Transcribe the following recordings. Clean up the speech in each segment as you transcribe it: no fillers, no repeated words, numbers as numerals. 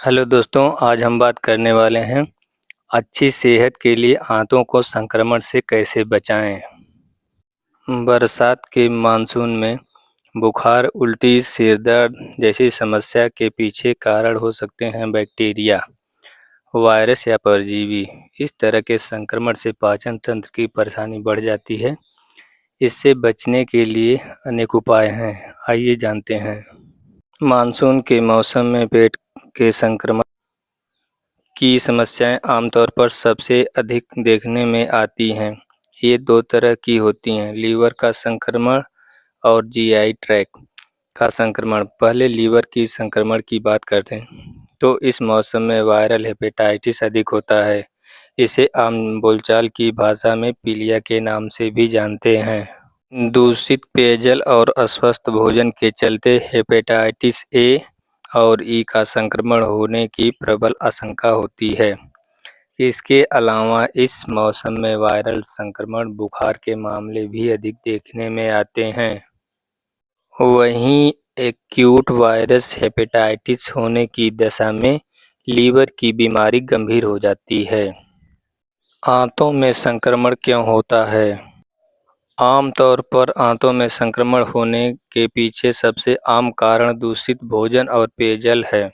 Hello दोस्तों, आज हम बात करने वाले हैं अच्छी सेहत के लिए आंतों को संक्रमण से कैसे बचाएं। बरसात के मानसून में बुखार, उल्टी, सिर दर्द जैसी समस्या के पीछे कारण हो सकते हैं बैक्टीरिया, वायरस या परजीवी। इस तरह के संक्रमण से पाचन तंत्र की परेशानी बढ़ जाती है। इससे बचने के लिए अनेक उपाय हैं, आइए जानते हैं। मानसून के मौसम में पेट के संक्रमण की समस्याएं आमतौर पर सबसे अधिक देखने में आती हैं। ये दो तरह की होती हैं, लीवर का संक्रमण और जीआई ट्रैक्ट का संक्रमण। पहले लीवर की संक्रमण की बात करते हैं तो इस मौसम में वायरल हेपेटाइटिस अधिक होता है। इसे आम बोलचाल की भाषा में पीलिया के नाम से भी जानते हैं। दूषित पेयजल और अस्वस्थ भोजन के चलते हेपेटाइटिस ए और ई का संक्रमण होने की प्रबल आशंका होती है। इसके अलावा इस मौसम में वायरल संक्रमण, बुखार के मामले भी अधिक देखने में आते हैं। वहीं एक्यूट वायरस हेपेटाइटिस होने की दशा में लीवर की बीमारी गंभीर हो जाती है। आंतों में संक्रमण क्यों होता है? आमतौर पर आंतों में संक्रमण होने के पीछे सबसे आम कारण दूषित भोजन और पेयजल है।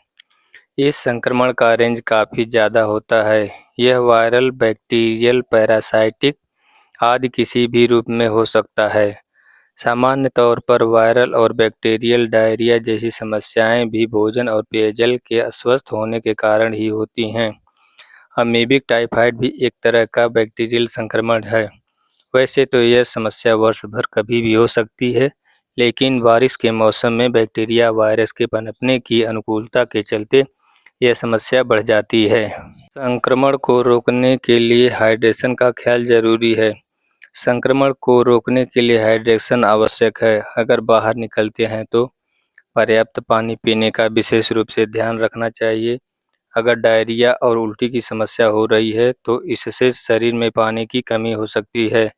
इस संक्रमण का रेंज काफ़ी ज़्यादा होता है। यह वायरल, बैक्टीरियल, पैरासाइटिक आदि किसी भी रूप में हो सकता है। सामान्य तौर पर वायरल और बैक्टीरियल डायरिया जैसी समस्याएं भी भोजन और पेयजल के अस्वस्थ होने के कारण ही होती हैं। अमीबिक टाइफाइड भी एक तरह का बैक्टीरियल संक्रमण है। वैसे तो यह समस्या वर्ष भर कभी भी हो सकती है, लेकिन बारिश के मौसम में बैक्टीरिया वायरस के पनपने की अनुकूलता के चलते यह समस्या बढ़ जाती है। संक्रमण को रोकने के लिए हाइड्रेशन का ख्याल जरूरी है। संक्रमण को रोकने के लिए हाइड्रेशन आवश्यक है। अगर बाहर निकलते हैं तो पर्याप्त पानी पीने का विशेष रूप से ध्यान रखना चाहिए। अगर डायरिया और उल्टी की समस्या हो रही है तो इससे शरीर में पानी की कमी हो सकती है,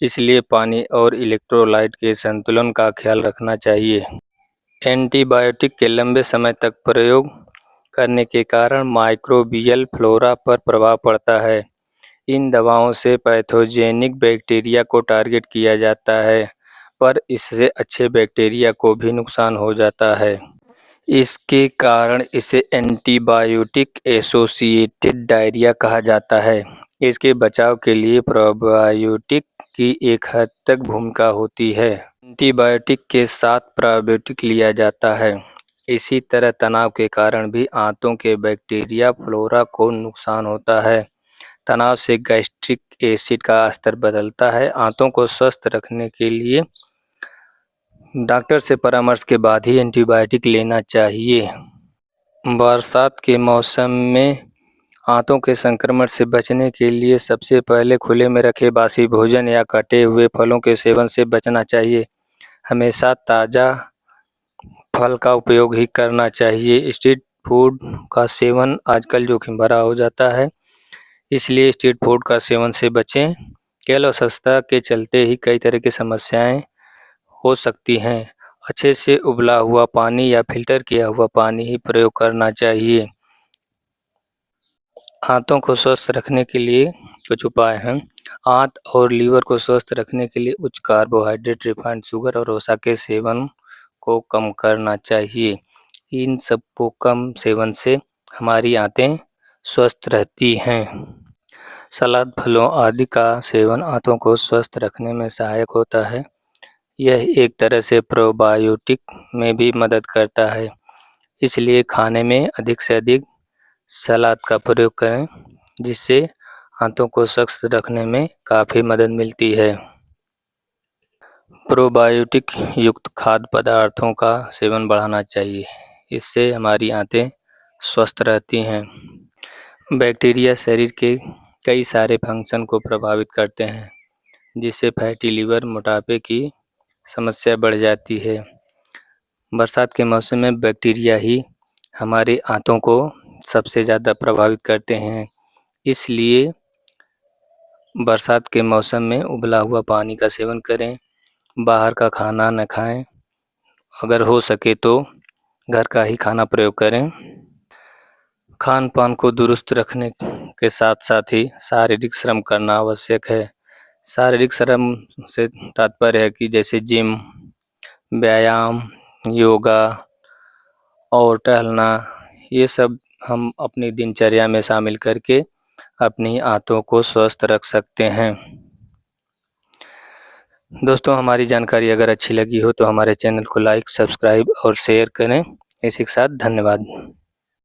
इसलिए पानी और इलेक्ट्रोलाइट के संतुलन का ख्याल रखना चाहिए। एंटीबायोटिक के लंबे समय तक प्रयोग करने के कारण माइक्रोबियल फ्लोरा पर प्रभाव पड़ता है। इन दवाओं से पैथोजेनिक बैक्टीरिया को टारगेट किया जाता है, पर इससे अच्छे बैक्टीरिया को भी नुकसान हो जाता है। इसके कारण इसे एंटीबायोटिक एसोसिएटेड डायरिया कहा जाता है। इसके बचाव के लिए प्रोबायोटिक की एक हद तक भूमिका होती है। एंटीबायोटिक के साथ प्रोबायोटिक लिया जाता है। इसी तरह तनाव के कारण भी आंतों के बैक्टीरिया फ्लोरा को नुकसान होता है। तनाव से गैस्ट्रिक एसिड का स्तर बदलता है। आंतों को स्वस्थ रखने के लिए डॉक्टर से परामर्श के बाद ही एंटीबायोटिक लेना चाहिए। बरसात के मौसम में आंतों के संक्रमण से बचने के लिए सबसे पहले खुले में रखे बासी भोजन या कटे हुए फलों के सेवन से बचना चाहिए। हमेशा ताज़ा फल का उपयोग ही करना चाहिए। स्ट्रीट फूड का सेवन आजकल जोखिम भरा हो जाता है, इसलिए स्ट्रीट फूड का सेवन से बचें। केवल अस्वस्थता के चलते ही कई तरह की समस्याएं हो सकती हैं। अच्छे से उबला हुआ पानी या फिल्टर किया हुआ पानी ही प्रयोग करना चाहिए। आंतों को स्वस्थ रखने के लिए कुछ उपाय हैं। आंत और लीवर को स्वस्थ रखने के लिए उच्च कार्बोहाइड्रेट, रिफाइंड शुगर और वसा के सेवन को कम करना चाहिए। इन सबको कम सेवन से हमारी आंतें स्वस्थ रहती हैं। सलाद, फलों आदि का सेवन आंतों को स्वस्थ रखने में सहायक होता है। यह एक तरह से प्रोबायोटिक में भी मदद करता है, इसलिए खाने में अधिक से अधिक सलाद का प्रयोग करें, जिससे आंतों को स्वस्थ रखने में काफ़ी मदद मिलती है। प्रोबायोटिक युक्त खाद्य पदार्थों का सेवन बढ़ाना चाहिए, इससे हमारी आंतें स्वस्थ रहती हैं। बैक्टीरिया शरीर के कई सारे फंक्शन को प्रभावित करते हैं, जिससे फैटी लीवर, मोटापे की समस्या बढ़ जाती है। बरसात के मौसम में बैक्टीरिया ही हमारी आंतों को सबसे ज़्यादा प्रभावित करते हैं, इसलिए बरसात के मौसम में उबला हुआ पानी का सेवन करें। बाहर का खाना न खाएं। अगर हो सके तो घर का ही खाना प्रयोग करें। खान-पान को दुरुस्त रखने के साथ-साथ ही शारीरिक श्रम करना आवश्यक है। शारीरिक श्रम से तात्पर्य है कि जैसे जिम, व्यायाम, योगा और टहलना, ये सब हम अपनी दिनचर्या में शामिल करके अपनी आंतों को स्वस्थ रख सकते हैं। दोस्तों, हमारी जानकारी अगर अच्छी लगी हो तो हमारे चैनल को लाइक, सब्सक्राइब और शेयर करें। इसी के साथ धन्यवाद।